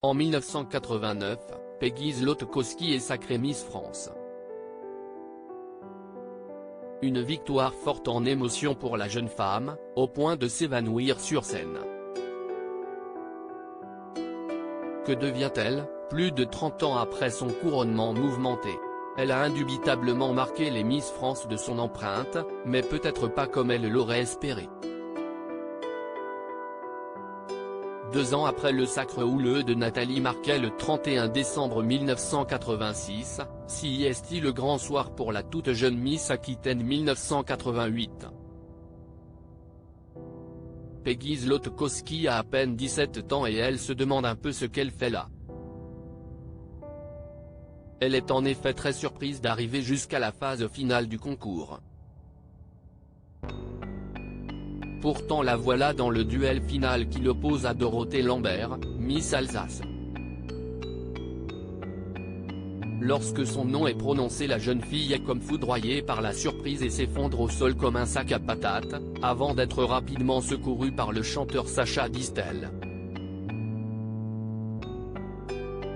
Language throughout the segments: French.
En 1989, Peggy Zlotowski est sacrée Miss France. Une victoire forte en émotion pour la jeune femme, au point de s'évanouir sur scène. Que devient-elle, plus de 30 ans après son couronnement mouvementé? Elle a indubitablement marqué les Miss France de son empreinte, mais peut-être pas comme elle l'aurait espéré. 2 ans après le sacre houleux de Nathalie Marquet le 31 décembre 1986, CIST le grand soir pour la toute jeune Miss Aquitaine 1988. Peggy Zlotowski a à peine 17 ans et elle se demande un peu ce qu'elle fait là. Elle est en effet très surprise d'arriver jusqu'à la phase finale du concours. Pourtant la voilà dans le duel final qui l'oppose à Dorothée Lambert, Miss Alsace. Lorsque son nom est prononcé, la jeune fille est comme foudroyée par la surprise et s'effondre au sol comme un sac à patates, avant d'être rapidement secourue par le chanteur Sacha Distel.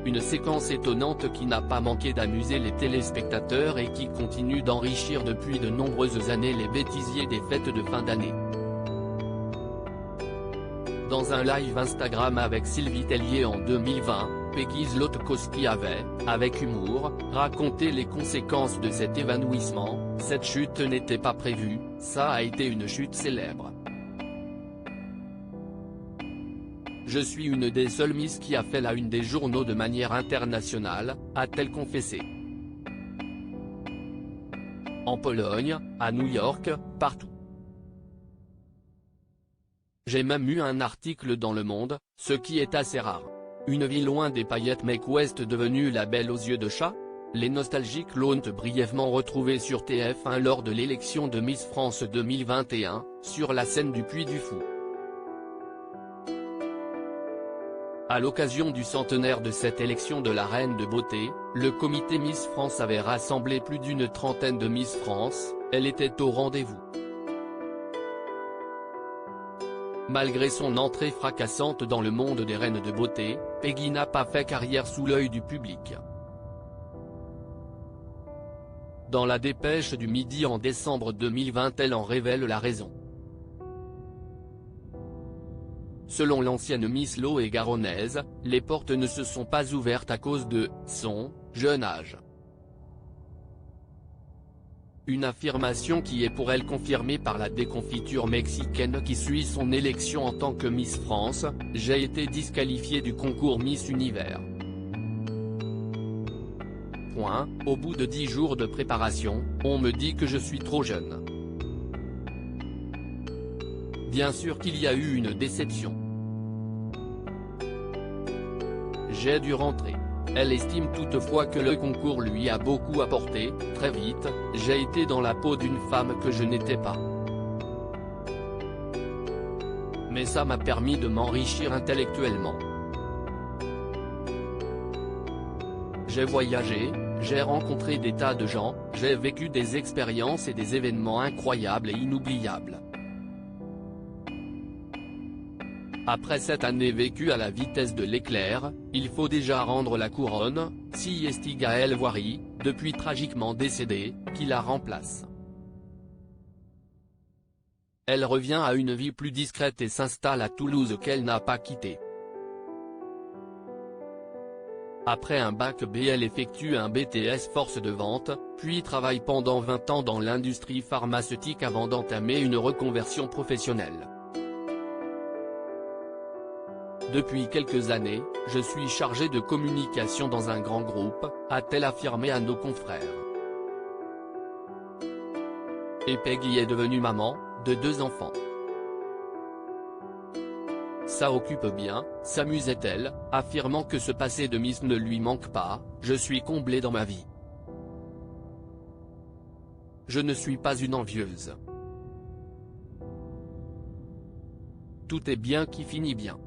Une séquence étonnante qui n'a pas manqué d'amuser les téléspectateurs et qui continue d'enrichir depuis de nombreuses années les bêtisiers des fêtes de fin d'année. Dans un live Instagram avec Sylvie Tellier en 2020, Peggy Zlotowski avait, avec humour, raconté les conséquences de cet évanouissement. Cette chute n'était pas prévue, ça a été une chute célèbre. Je suis une des seules Miss qui a fait la une des journaux de manière internationale, a-t-elle confessé. En Pologne, à New York, partout. J'ai même eu un article dans Le Monde, ce qui est assez rare. Une vie loin des paillettes Make West devenue la belle aux yeux de chat? Les nostalgiques l'ont brièvement retrouvée sur TF1 lors de l'élection de Miss France 2021, sur la scène du Puy du Fou. À l'occasion du centenaire de cette élection de la reine de beauté, le comité Miss France avait rassemblé plus d'une trentaine de Miss France, elle était au rendez-vous. Malgré son entrée fracassante dans le monde des reines de beauté, Peggy n'a pas fait carrière sous l'œil du public. Dans la dépêche du Midi en décembre 2020, elle en révèle la raison. Selon l'ancienne Miss Lot-et-Garonnaise, les portes ne se sont pas ouvertes à cause de son jeune âge. Une affirmation qui est pour elle confirmée par la déconfiture mexicaine qui suit son élection en tant que Miss France. J'ai été disqualifiée du concours Miss Univers. Au bout de 10 jours de préparation, on me dit que je suis trop jeune. Bien sûr qu'il y a eu une déception. J'ai dû rentrer. Elle estime toutefois que le concours lui a beaucoup apporté. Très vite, j'ai été dans la peau d'une femme que je n'étais pas. Mais ça m'a permis de m'enrichir intellectuellement. J'ai voyagé, j'ai rencontré des tas de gens, j'ai vécu des expériences et des événements incroyables et inoubliables. Après cette année vécue à la vitesse de l'éclair, il faut déjà rendre la couronne, CIST Gaëlle Voiry, depuis tragiquement décédée, qui la remplace. Elle revient à une vie plus discrète et s'installe à Toulouse qu'elle n'a pas quittée. Après un bac B, elle effectue un BTS force de vente, puis travaille pendant 20 ans dans l'industrie pharmaceutique avant d'entamer une reconversion professionnelle. Depuis quelques années, je suis chargée de communication dans un grand groupe, a-t-elle affirmé à nos confrères. Et Peggy est devenue maman, de 2 enfants. Ça occupe bien, s'amusait-elle, affirmant que ce passé de Miss ne lui manque pas. Je suis comblée dans ma vie. Je ne suis pas une envieuse. Tout est bien qui finit bien.